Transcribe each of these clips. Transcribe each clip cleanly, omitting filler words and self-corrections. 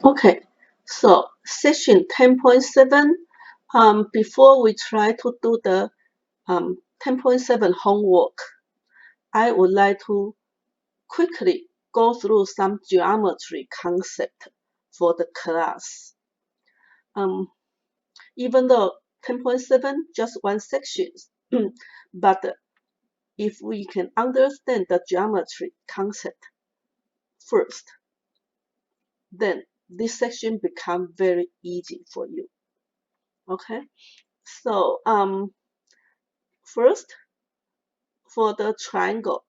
Okay, so section 10.7, before we try to do the 10.7 homework, I would like to quickly go through some geometry concept for the class. Even though 10.7 just one section, but if we can understand the geometry concept first, then this section become very easy for you. Okay, so first for the triangle,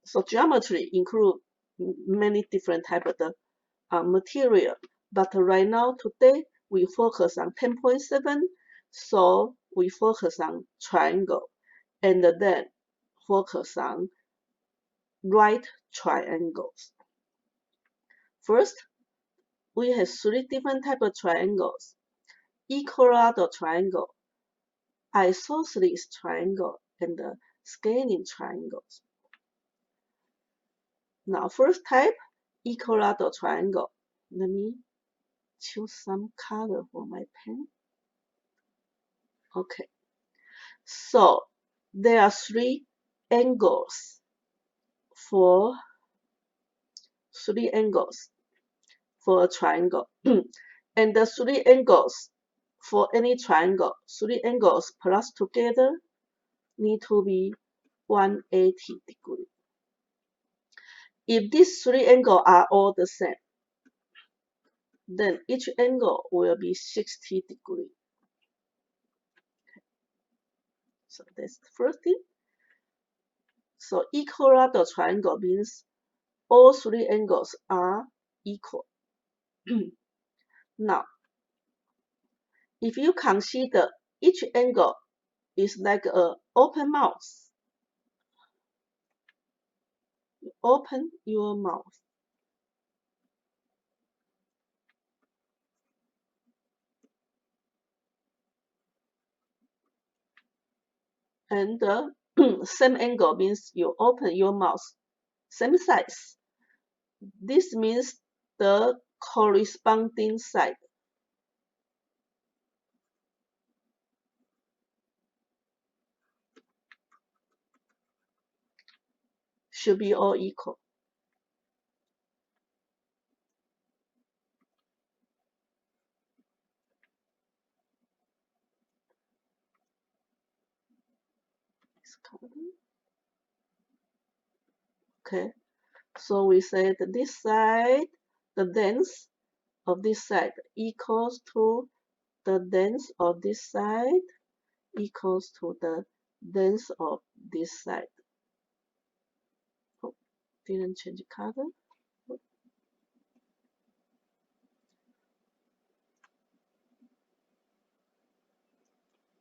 so geometry include many different type of the material, but right now today we focus on 10.7, so we focus on triangle and then focus on right triangles. First, we have three different type of triangles: equilateral triangle, isosceles triangle, and the scaling triangles. Now, first type, equilateral triangle. Let me choose some color for my pen. Okay, so there are three angles for a triangle. And the three angles for any triangle, three angles plus together need to be 180 degrees. If these three angles are all the same, then each angle will be 60 degrees. So that's the first thing. So equilateral triangle means all three angles are equal. Now, if you consider each angle is like an open mouth, you open your mouth. And the same angle means you open your mouth, same size. This means the corresponding side should be all equal. Okay, so we said this side, the length of this side equals to the length of this side equals to the length of this side. Oh, didn't change color.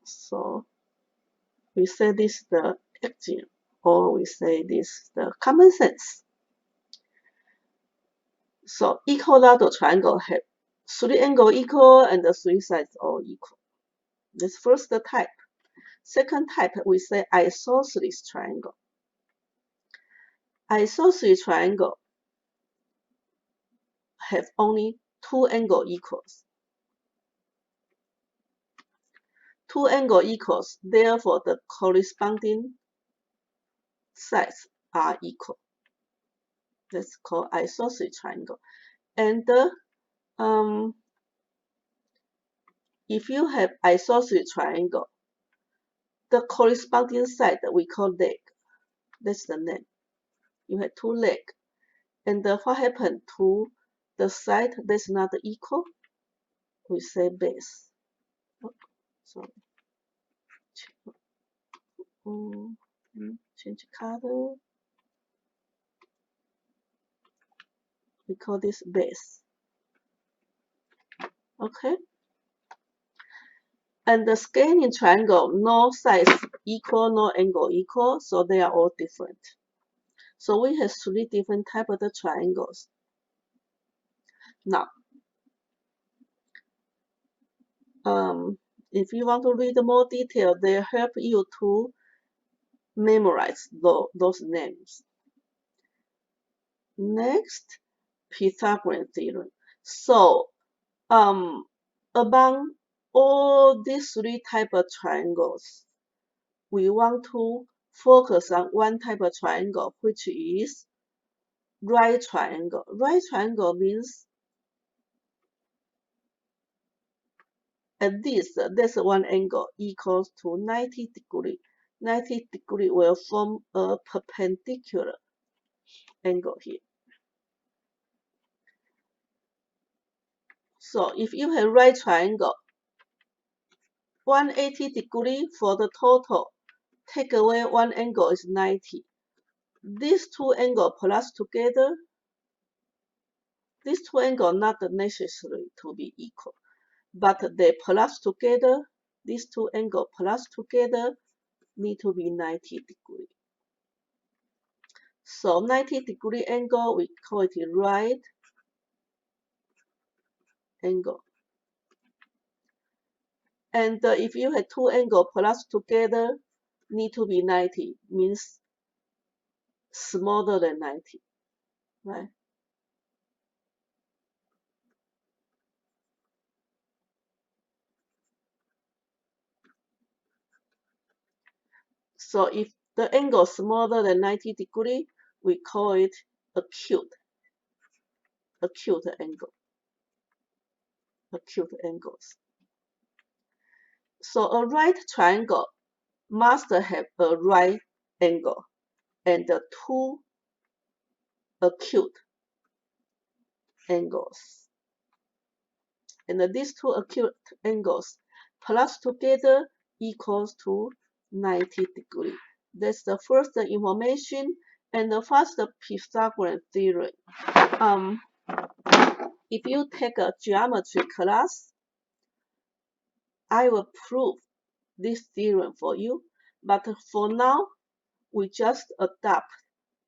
So we say this the axiom, or we say this the common sense. So equilateral triangle have three angles equal and the three sides all equal. That's first type. Second type, we say isosceles triangle. Isosceles triangle have only two angles equals. Two angles equals, therefore the corresponding sides are equal. That's called isosceles triangle. And if you have isosceles triangle, the corresponding side we call leg. That's the name. You have two legs. And what happened to the side that's not equal? We say base. Oh, sorry. Change color. We call this base. Okay. And the scaling triangle, no sides equal, no angle equal, so they are all different. So we have three different types of the triangles. Now, if you want to read more detail, they help you to memorize those names. Next, Pythagorean theorem. So among all these three types of triangles, we want to focus on one type of triangle, which is right triangle. Right triangle means at least this one angle equals to 90 degrees. 90 degrees will form a perpendicular angle here. So if you have right triangle, 180 degrees for the total, take away one angle is 90. These two angles plus together, these two angles not necessary to be equal, but they plus together, these two angles plus together need to be 90 degrees. So 90 degree angle, we call it right angle. And if you have two angles plus together, need to be 90, means smaller than 90, right? So if the angle is smaller than 90 degree, we call it acute angle, acute angles. So a right triangle must have a right angle and two acute angles. And these two acute angles plus together equals to 90 degrees. That's the first information and the first Pythagorean theorem. If you take a geometry class, I will prove this theorem for you. But for now, we just adopt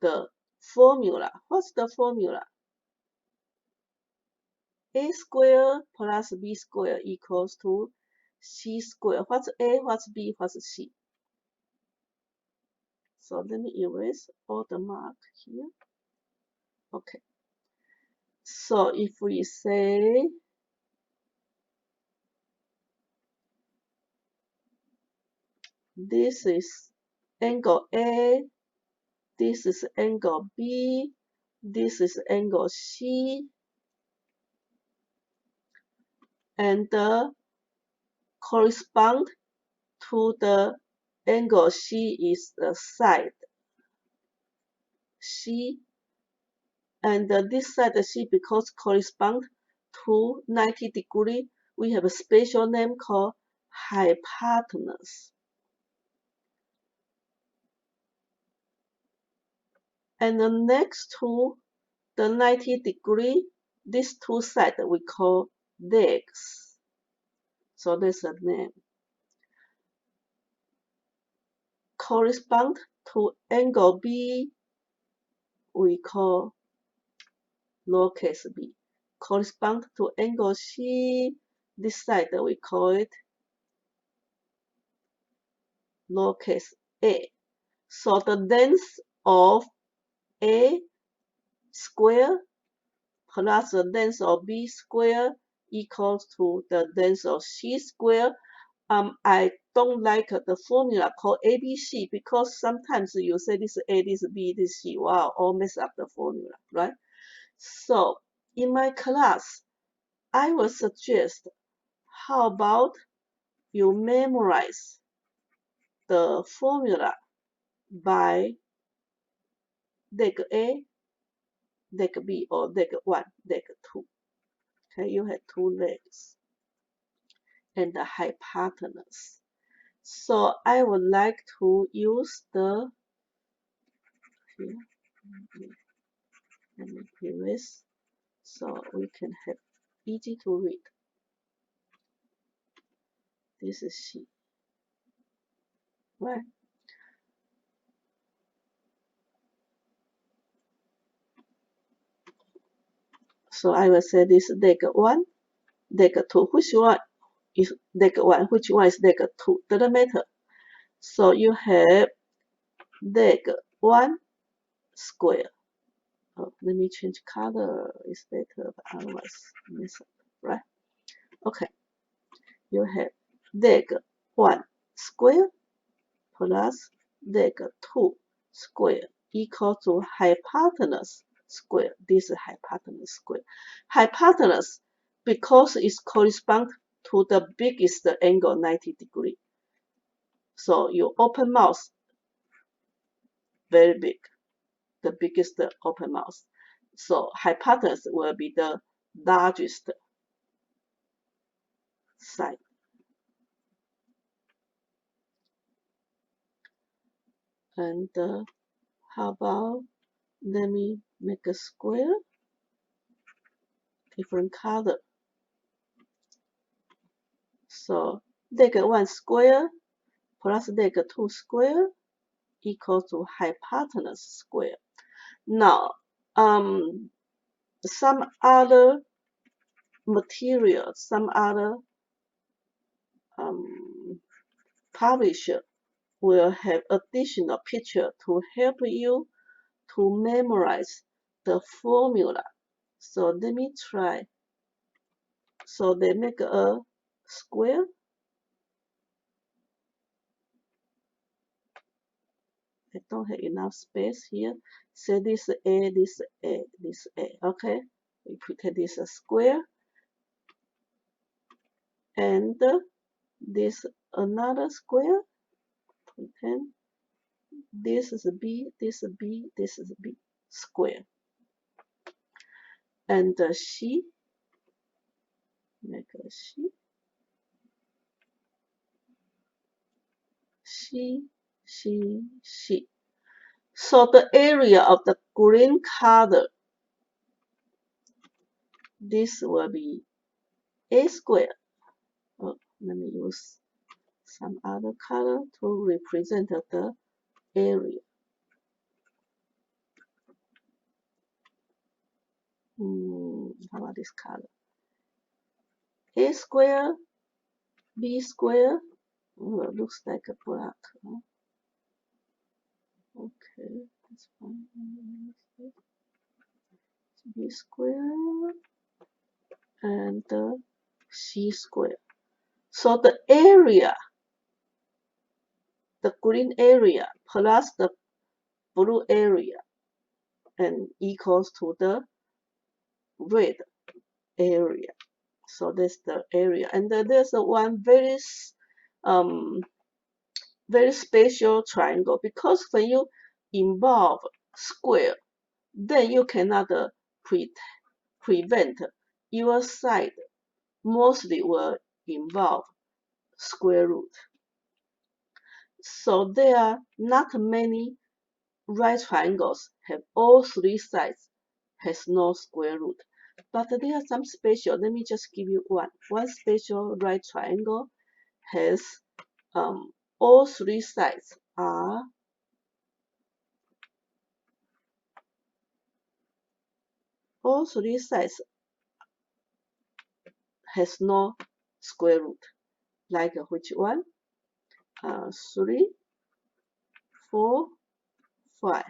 the formula. What's the formula? A squared plus B squared equals to C squared. What's A, what's B, what's C? So let me erase all the mark here. Okay. So if we say this is angle A, this is angle B, this is angle C, and correspond to the angle C is the side C, and this side C, because correspond to 90 degree, we have a special name called hypotenuse. And the next to the 90 degree, these two sides we call legs. So that's a name. Correspond to angle B, we call lowercase b. Correspond to angle C, this side we call it lowercase a. So the length of A square plus the length of B square equals to the length of C square. I don't like the formula called ABC because sometimes you say this A, this B, this C. Wow, all mess up the formula, right? So in my class, I will suggest, how about you memorize the formula by leg A, leg B, or leg 1, leg 2. Okay, you have two legs and the hypotenuse. So I would like to use the here, let me erase so we can have easy to read. This is C, right? So I will say this leg 1, leg 2. Which one is leg 1? Which one is leg 2? Doesn't matter. So you have leg 1 square Oh, let me change color. It's better, but otherwise mess up, right? Okay, you have leg 1 square plus leg 2 square equal to hypotenuse square. This is hypotenuse square. Hypotenuse, because it corresponds to the biggest angle, 90 degrees. So you open mouth, very big, the biggest open mouth. So hypotenuse will be the largest side. And how about, let me make a square, different color. So leg 1 square plus leg 2 square equal to hypotenuse square. Now, some other material, some other publisher will have additional picture to help you to memorize the formula. So let me try. So they make a square. I don't have enough space here. So this A, this A, this A. Okay, we pretend this a square, and this another square. Pretend this is a B, this is a B, this is a B square, and C. Make a C. C, C, C. So the area of the green color, this will be A square. Oh, let me use some other color to represent the area. How about this color? A square, B square. Oh, it looks like a black. Huh? Okay, that's fine. B square and C square. So the area, the green area plus the blue area, and equals to the red area. So that's the area. And then there's one very special triangle, because when you involve square, then you cannot prevent your side mostly will involve square root. So there are not many right triangles have all three sides has no square root. But there are some special. Let me just give you one. One special right triangle has all three sides are has no square root. Like which one? 3, 4, 5.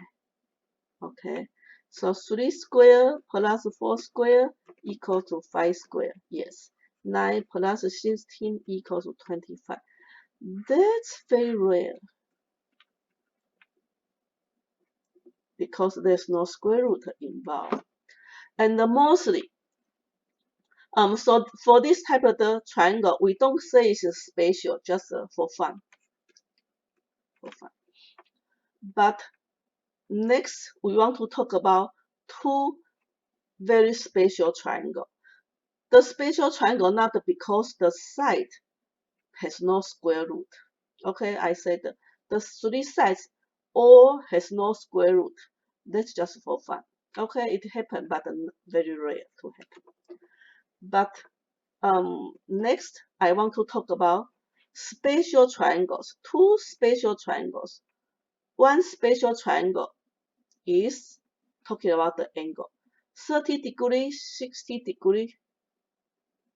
Okay. So 3 square plus 4 square equals to 5 square. Yes. 9 plus 16 equals to 25. That's very rare, because there's no square root involved. And mostly, so for this type of the triangle, we don't say it's special, just for fun. But next, we want to talk about two very special triangle. The special triangle not because the side has no square root. Okay, I said the three sides all has no square root. That's just for fun. Okay, it happened, but very rare to happen. But next, I want to talk about spatial triangles. Two spatial triangles. One spatial triangle is talking about the angle. 30 degrees, 60 degrees,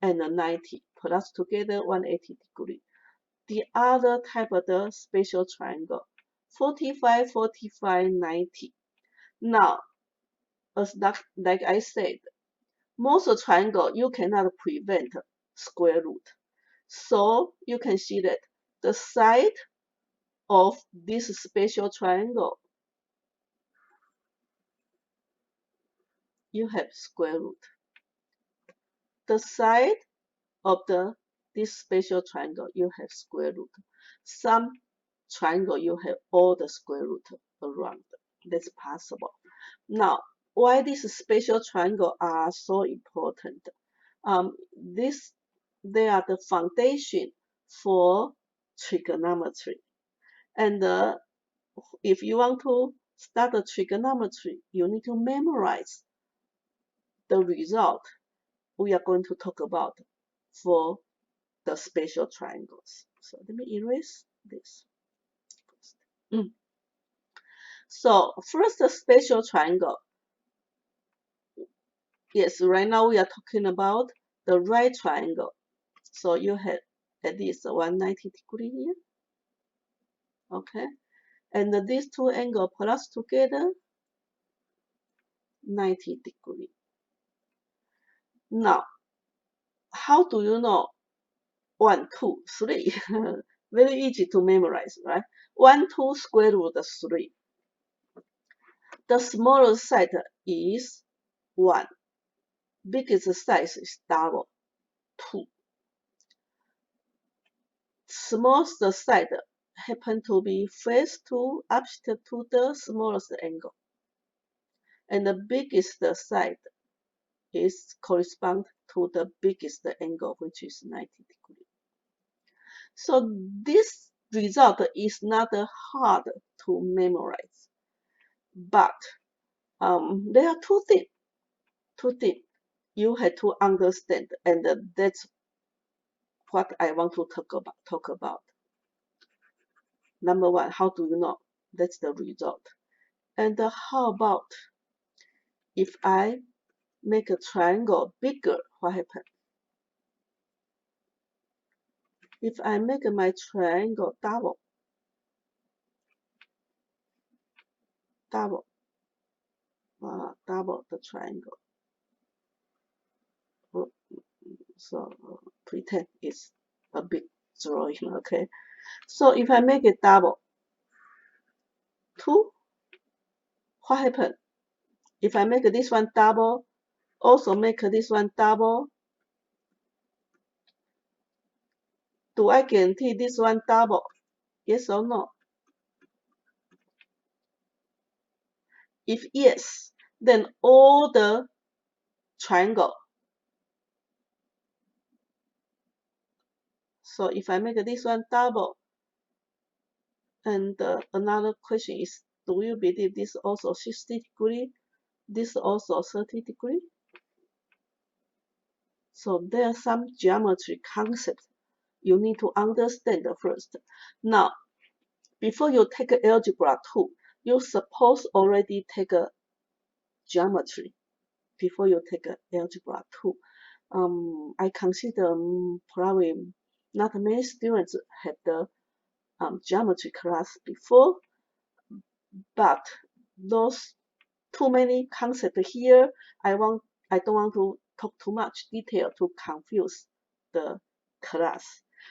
and 90 plus together 180 degrees. The other type of the spatial triangle, 45, 45, 90. Now, like I said, most triangle you cannot prevent square root. So you can see that the side of this special triangle, you have square root. The side of this special triangle, you have square root. Some triangle, you have all the square root around. That's possible. Now, why these special triangle are so important? They are the foundation for trigonometry. And if you want to start the trigonometry, you need to memorize the result we are going to talk about for the special triangles. So let me erase this. So first, the special triangle. Yes, right now we are talking about the right triangle. So you have at least 190 degree here. Okay. And these two angles plus together 90 degree. Now, how do you know 1, 2, 3? Very easy to memorize, right? 1, 2 square root 3. The smallest side is 1. Biggest size is double, 2. Smallest side happen to be face to opposite to the smallest angle. And the biggest side is correspond to the biggest angle, which is 90 degree. So this result is not hard to memorize, but there are two things you have to understand, and that's what I want to talk about. Number one, how do you know? That's the result. And how about if I make a triangle bigger, what happens? If I make my triangle double the triangle. So pretend it's a big drawing, okay? So if I make it double, 2, what happens? If I make this one double, also make this one double, do I guarantee this one double? Yes or no? If yes, then all the triangle. So if I make this one double, and another question is, do you believe this also 60 degree? This also 30 degree? So there are some geometry concepts you need to understand first. Now, before you take algebra 2, you suppose already take a geometry before you take algebra 2. I consider probably not many students had the geometry class before, but those too many concepts here, I don't want to talk too much detail to confuse the class.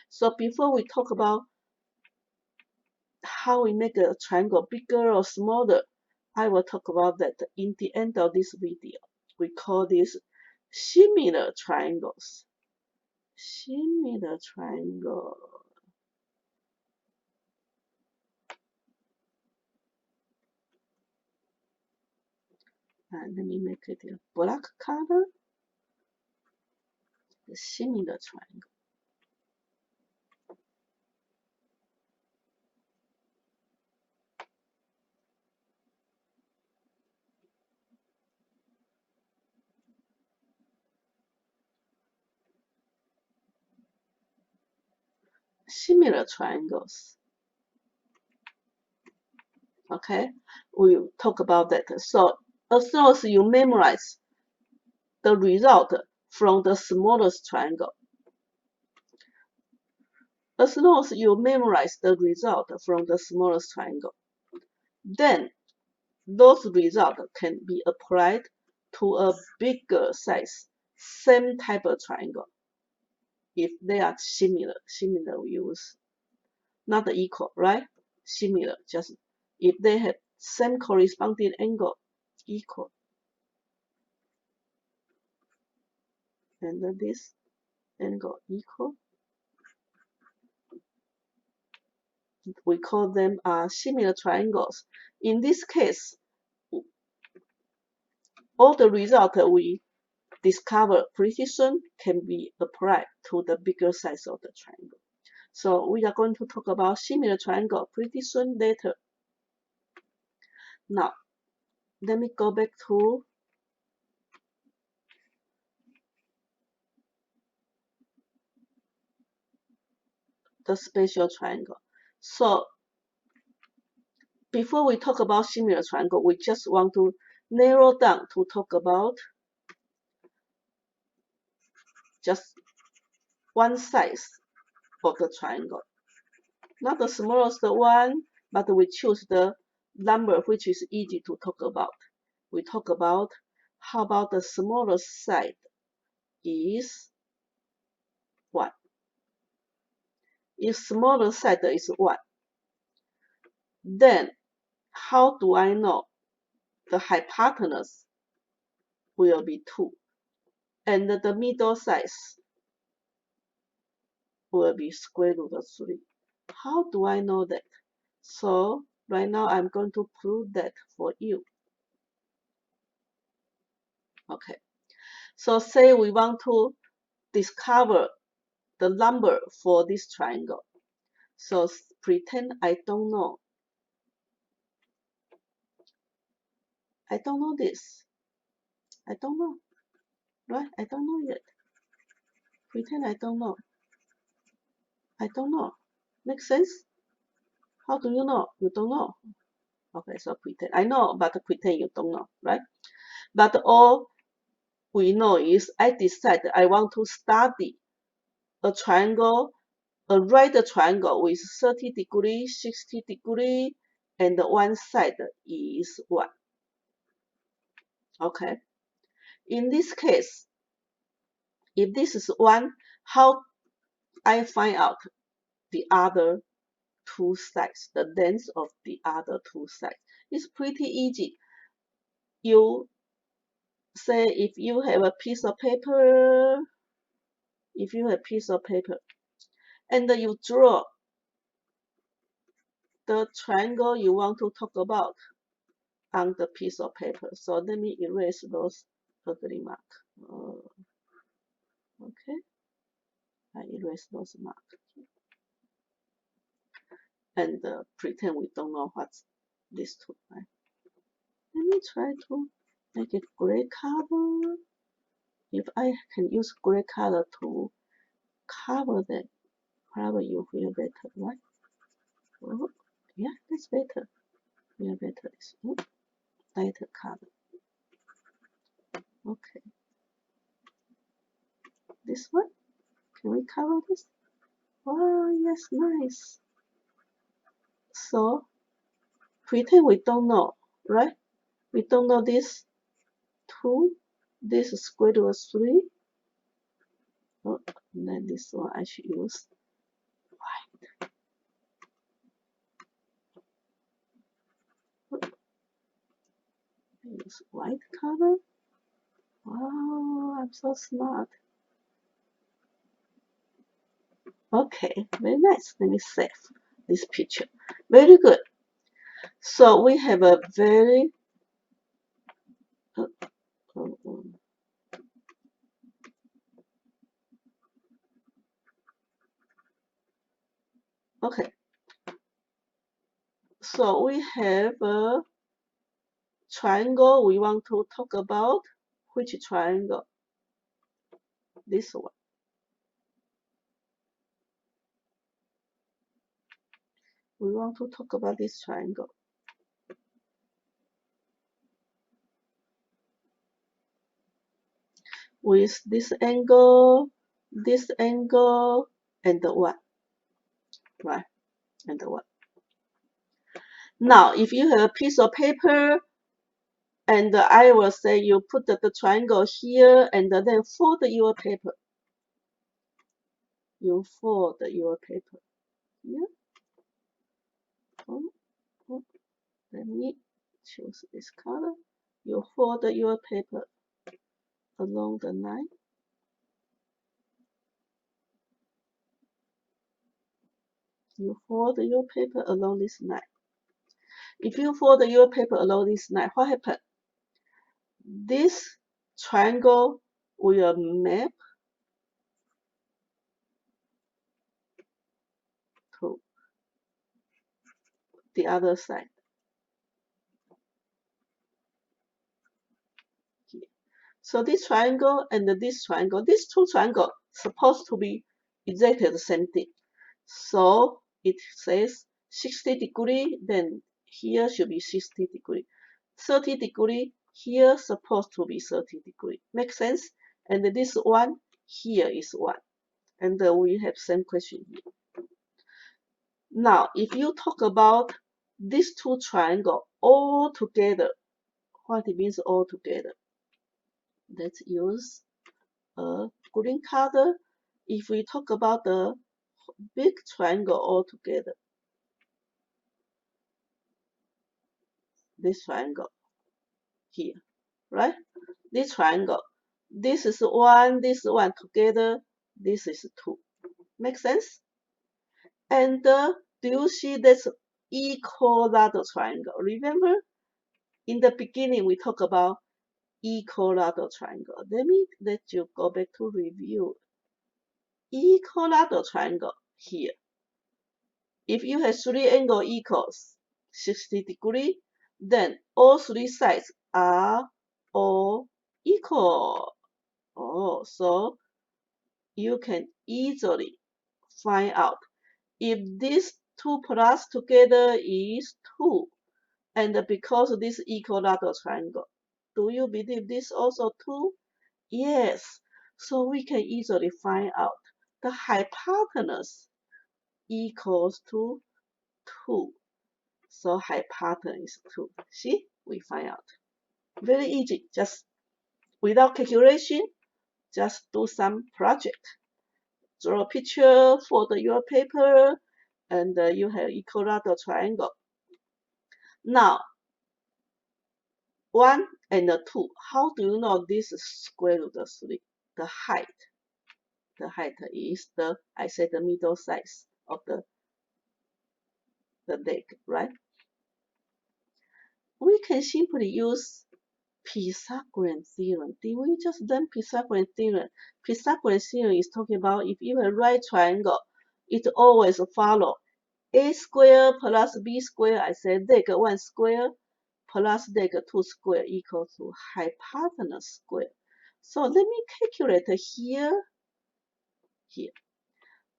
So before we talk about how we make a triangle bigger or smaller, I will talk about that in the end of this video. We call this similar triangles. Similar triangle. And let me make it a black color. The similar triangle. Similar triangles. Okay, we'll talk about that. So as long as you memorize the result from the smallest triangle, as long as you memorize the result from the smallest triangle, then those results can be applied to a bigger size, same type of triangle. If they are similar we use not equal, right? Similar, just if they have same corresponding angle, equal. And this angle equal. We call them similar triangles. In this case, all the results we discover pretty soon can be applied to the bigger size of the triangle. So we are going to talk about similar triangle pretty soon later. Now, let me go back to the spatial triangle. So before we talk about similar triangle, we just want to narrow down to talk about just one size of the triangle. Not the smallest one, but we choose the number which is easy to talk about. We talk about how about the smallest side is 1. If smaller side is 1, then how do I know the hypotenuse will be 2 and the middle size will be square root of 3? How do I know that? So right now I'm going to prove that for you. Okay. So say we want to discover the number for this triangle. So pretend I don't know. I don't know this. I don't know. Right? I don't know yet. Pretend I don't know. I don't know. Make sense? How do you know? You don't know. Okay, so pretend. I know, but pretend you don't know, right? But all we know is I decide I want to study a triangle, a right triangle with 30 degrees, 60 degrees, and one side is 1. Okay. In this case, if this is 1, how I find out the other 2 sides, the length of the other 2 sides? It's pretty easy. You say if you have a piece of paper, and you draw the triangle you want to talk about on the piece of paper. So let me erase those ugly marks. Okay, I erase those marks and pretend we don't know what's this two. Right? Let me try to make it gray color. If I can use gray color to cover that, probably you feel better, right? Oh, yeah, that's better. Feel better. It's lighter color. Okay. This one? Can we cover this? Oh, yes, nice. So, pretend we don't know, right? We don't know this 2, this is square root of 3. Oh, and then this one I should use white. I use white color. Wow, I'm so smart. Okay, very nice. Let me save this picture. Very good. So we have a very okay. So we have a triangle we want to talk about. Which triangle? This one. We want to talk about this triangle. With this angle, and the 1. Right? And the 1. Now, if you have a piece of paper, And I will say you put the triangle here and then fold your paper. You fold your paper here. Oh, oh, let me choose this color. You fold your paper along the line. You fold your paper along this line. If you fold your paper along this line, what happens? This triangle will map to the other side. Here. So this triangle and this triangle, these two triangles supposed to be exactly the same thing. So it says 60 degree, then here should be 60 degree. 30 degree, here supposed to be 30 degree. Make sense? And this one, here is 1. And we have same question here. Now, if you talk about these two triangles all together, what it means all together? Let's use a green color. If we talk about the big triangle all together, this triangle here, right? This triangle, this is 1, this 1 together, this is 2. Make sense? And do you see this equilateral triangle? Remember, in the beginning we talked about equilateral triangle. Let me let you go back to review. Equilateral triangle here. If you have 3 angles equals 60 degree, then all 3 sides are all equal. Oh, so you can easily find out if these 2 plus together is 2. And because this equilateral triangle, do you believe this also 2? Yes. So we can easily find out the hypotenuse equals to 2. So hypotenuse is 2. See? We find out. Very easy. Just without calculation, just do some project. Draw a picture, fold your paper, and you have equilateral triangle. Now, 1 and 2. How do you know this is square root of 3? The height. The height is I said the middle size of the leg, right? We can simply use Pythagorean theorem. Did we just learn Pythagorean theorem? Pythagorean theorem is talking about if you have a right triangle, it always follow a square plus b square. I said leg 1 square plus leg 2 square equals to hypotenuse square. So let me calculate here.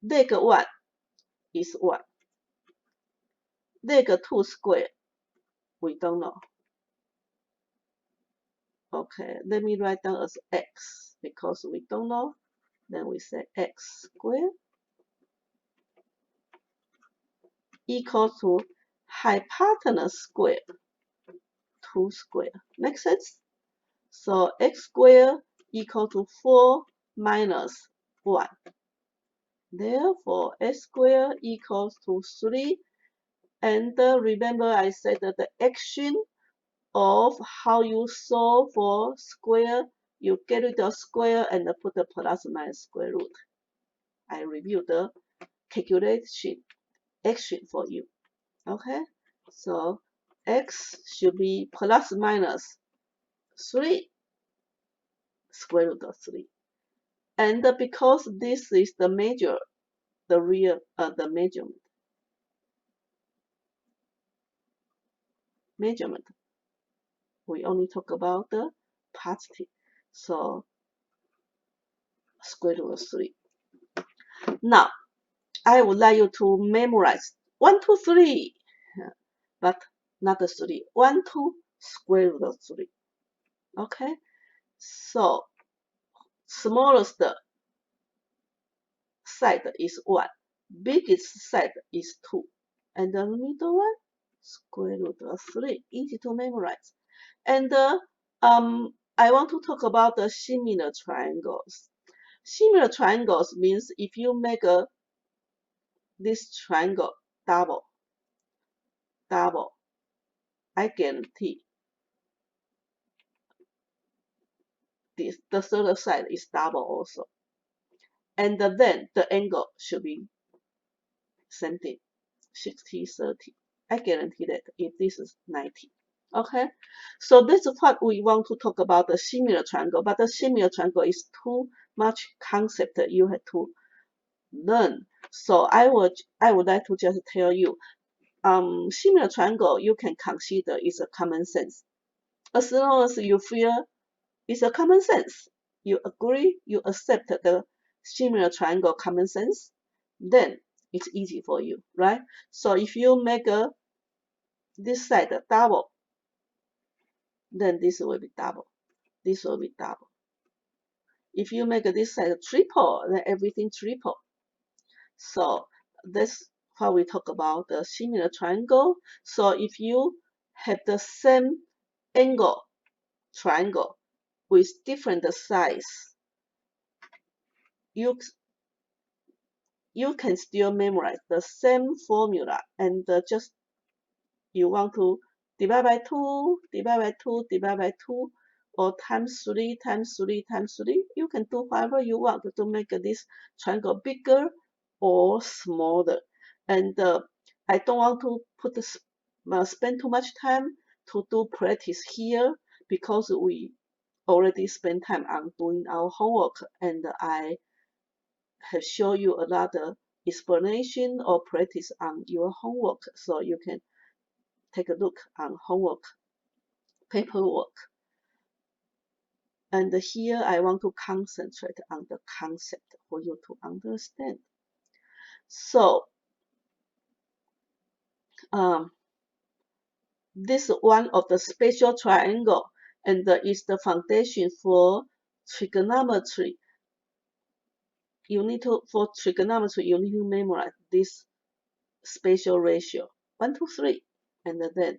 Leg 1 is 1. Leg 2 square, we don't know. Okay, let me write down as x because we don't know. Then we say x squared equals to hypotenuse squared, 2 squared. Make sense? So x squared equal to 4 minus 1. Therefore, x squared equals to 3. And remember I said that the action of how you solve for square, you get rid of square and put the plus minus square root. I review the calculation action for you. Okay, so x should be plus minus 3 square root of 3. And because this is the measure, the measurement, we only talk about the positive. So square root of 3. Now, I would like you to memorize 1, 2, 3, but not the 3. 1, 2 square root of 3. Okay, so smallest side is 1, biggest side is 2, and the middle one square root of 3. Easy to memorize. And I want to talk about the similar triangles. Similar triangles means if you make this triangle double, I guarantee the third side is double also. And then the angle should be same thing, 60, 30. I guarantee that if this is 90. Okay, so this is what we want to talk about the similar triangle, but the similar triangle is too much concept that you have to learn. So I would like to just tell you, similar triangle you can consider is a common sense. As long as you feel it's a common sense, you agree, you accept the similar triangle common sense, then it's easy for you, right? So if you make this side double, then this will be double. This will be double. If you make this side triple, then everything triple. So that's how we talk about the similar triangle. So if you have the same angle triangle with different size, you can still memorize the same formula and just you want to divide by 2, divide by 2, divide by 2, or times 3, times 3, times 3. You can do whatever you want to make this triangle bigger or smaller. And I don't want to spend too much time to do practice here because we already spent time on doing our homework, and I have shown you a lot of explanation or practice on your homework, so you can take a look on homework paperwork. And here I want to concentrate on the concept for you to understand. So this is one of the special triangle, and is the foundation for trigonometry. For trigonometry, you need to memorize this spatial ratio 1 to 3, and then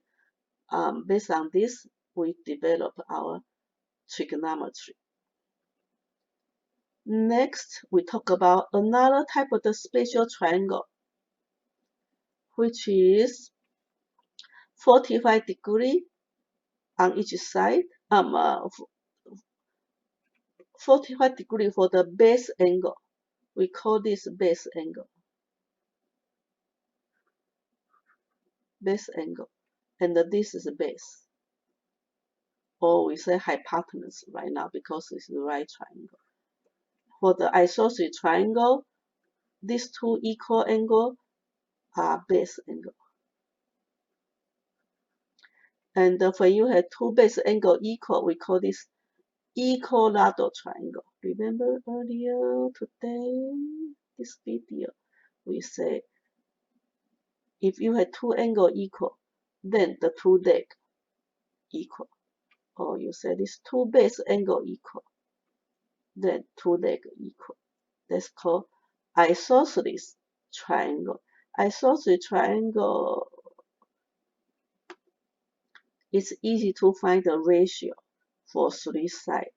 based on this, we develop our trigonometry. Next, we talk about another type of the spatial triangle, which is 45 degrees on each side. 45 degrees for the base angle. We call this base angle. Base angle. And this is the base. Or we say hypotenuse right now because it's the right triangle. For the isosceles triangle, these two equal angles are base angle. And when you have two base angles equal, we call this equilateral triangle. Remember earlier today, this video, we say if you have two angles equal, then the two legs equal. Or you say this two base angle equal, then two legs equal. That's called isosceles triangle. Isosceles triangle, it's easy to find the ratio for three sides.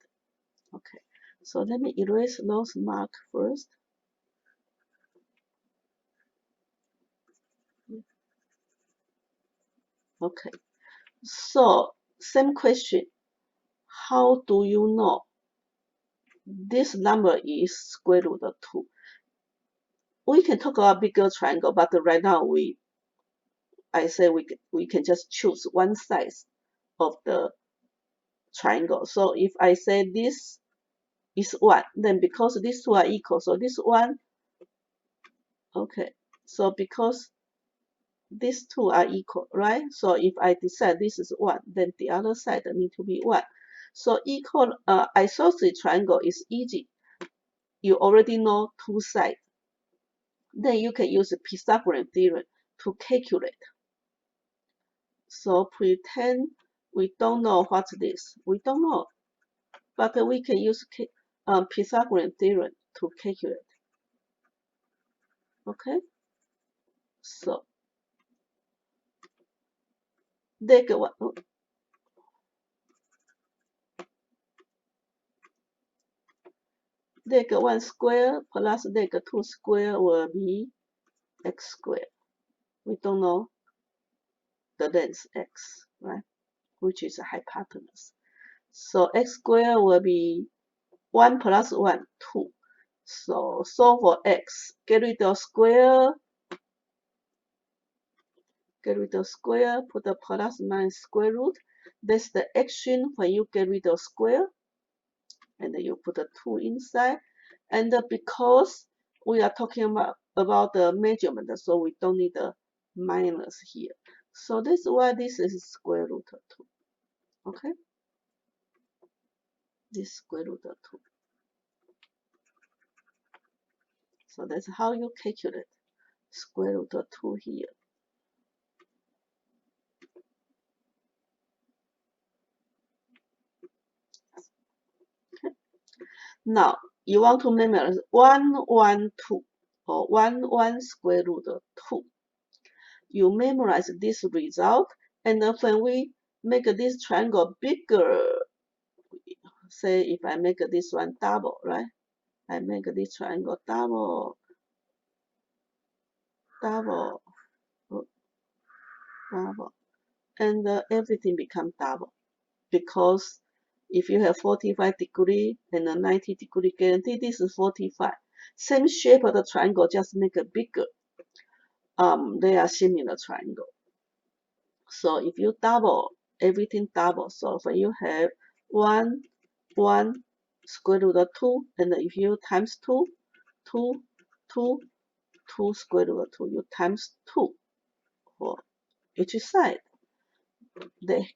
Okay, so let me erase those marks first. Okay, so same question. How do you know this number is square root of 2? We can talk about bigger triangle, but right now I say we can just choose one side of the triangle. So if I say this is 1, then because these two are equal, so this 1, okay, so because these two are equal, right? So if I decide this is 1, then the other side need to be 1. So equal isosceles triangle is easy. You already know two sides. Then you can use the Pythagorean theorem to calculate. So pretend we don't know what's this. We don't know. But we can use Pythagorean theorem to calculate. Okay? So leg 1, leg 1 square plus leg 2 square will be x squared. We don't know the length x, right? Which is a hypotenuse. So x squared will be 1 plus 1, 2. So solve for x. Get rid of square. Get rid of square. Put the plus minus square root. That's the action when you get rid of square. And then you put a 2 inside. And because we are talking about the measurement, so we don't need a minus here. So that's why this is square root of 2. Okay? This square root of 2. So that's how you calculate square root of 2 here. Okay. Now, you want to memorize 112 or 1 square root of 2. You memorize this result, and when we make this triangle bigger, say if I make this one double, right? I make this triangle double, double, double, and everything becomes double. Because if you have 45 degree and a 90 degree, guarantee this is 45. Same shape of the triangle, just make it bigger. They are similar triangle. So if you double, everything double. So when you have 1 square root of 2, and if you times 2, 2, 2, 2 square root of 2, you times 2 for each side. They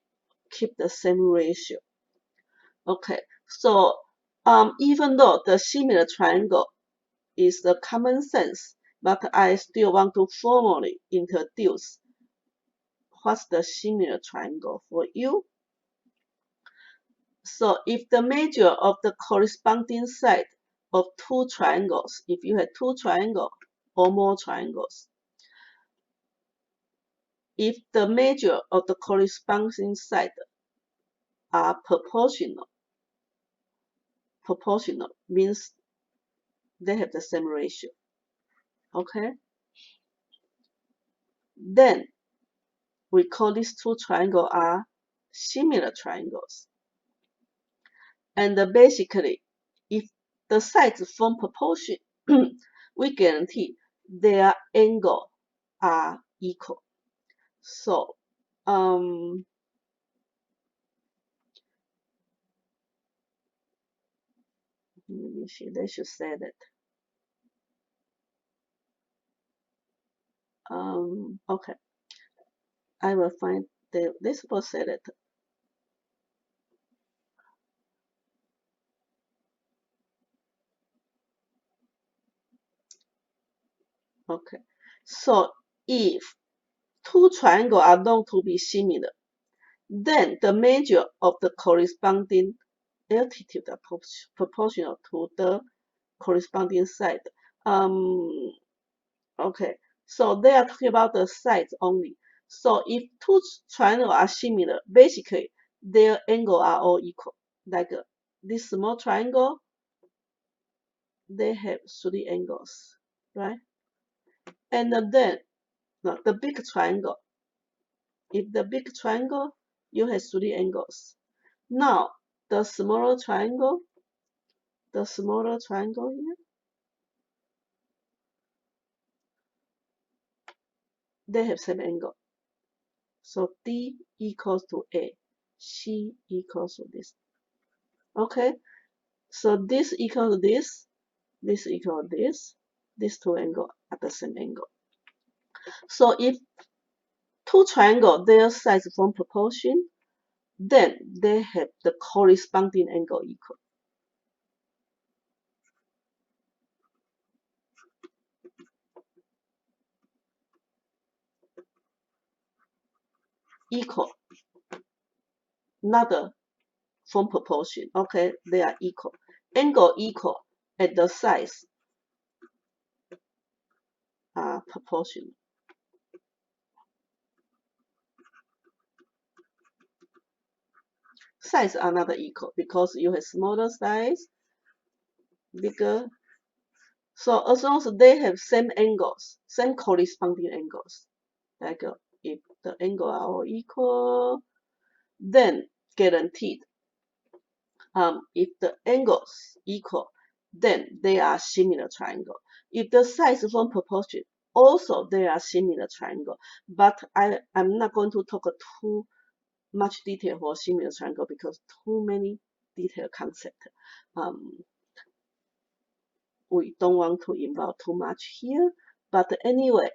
keep the same ratio. Okay, so even though the similar triangle is the common sense, but I still want to formally introduce what's the similar triangle for you. So if the measure of the corresponding side of two triangles, if you have two triangles or more triangles, if the measure of the corresponding side are proportional means they have the same ratio. Okay? Then we call these two triangles are similar triangles. And basically, if the sides form proportion, we guarantee their angle are equal. So, let me see, they should say that. Okay, I will find this supposed to say that. Okay, so if two triangles are known to be similar, then the measure of the corresponding altitude are proportional to the corresponding side. Okay, so they are talking about the sides only. So if two triangles are similar, basically their angles are all equal. Like this small triangle, they have 3 angles, right? And then the big triangle. If the big triangle, you have 3 angles. Now the smaller triangle here, they have same angle. So D equals to A, C equals to this. Okay, so this equals this equals this. These two angles are the same angle. So if two triangles, their sides form proportion, then they have the corresponding angle equal. Equal, not the form proportion. Okay, they are equal. Angle equal at the sides are proportional. Sides are not equal because you have smaller size bigger. So as long as they have same angles, same corresponding angles, like if the angle are all equal, then guaranteed. If the angles equal, then they are similar triangle. If the size form proportion, also they are similar triangle. But I'm not going to talk too much detail for similar triangle because too many detailed concept. We don't want to involve too much here. But anyway,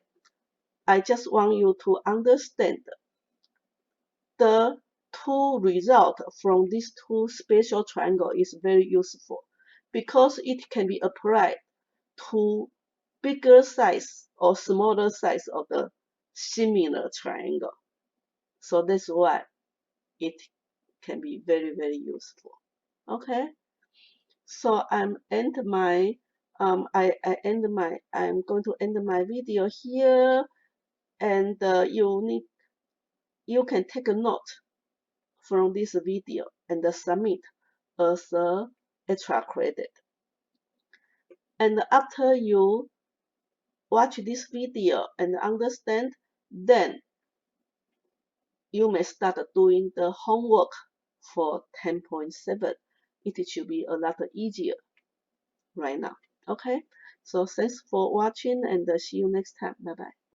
I just want you to understand the two results from these two special triangles is very useful because it can be applied to bigger size or smaller size of the similar triangle. So that's why it can be very, very useful. Okay, so I'm going to end my video here, and you can take a note from this video and submit as a extra credit. And after you watch this video and understand, then you may start doing the homework for 10.7. It should be a lot easier right now. Okay, so thanks for watching and see you next time. Bye bye.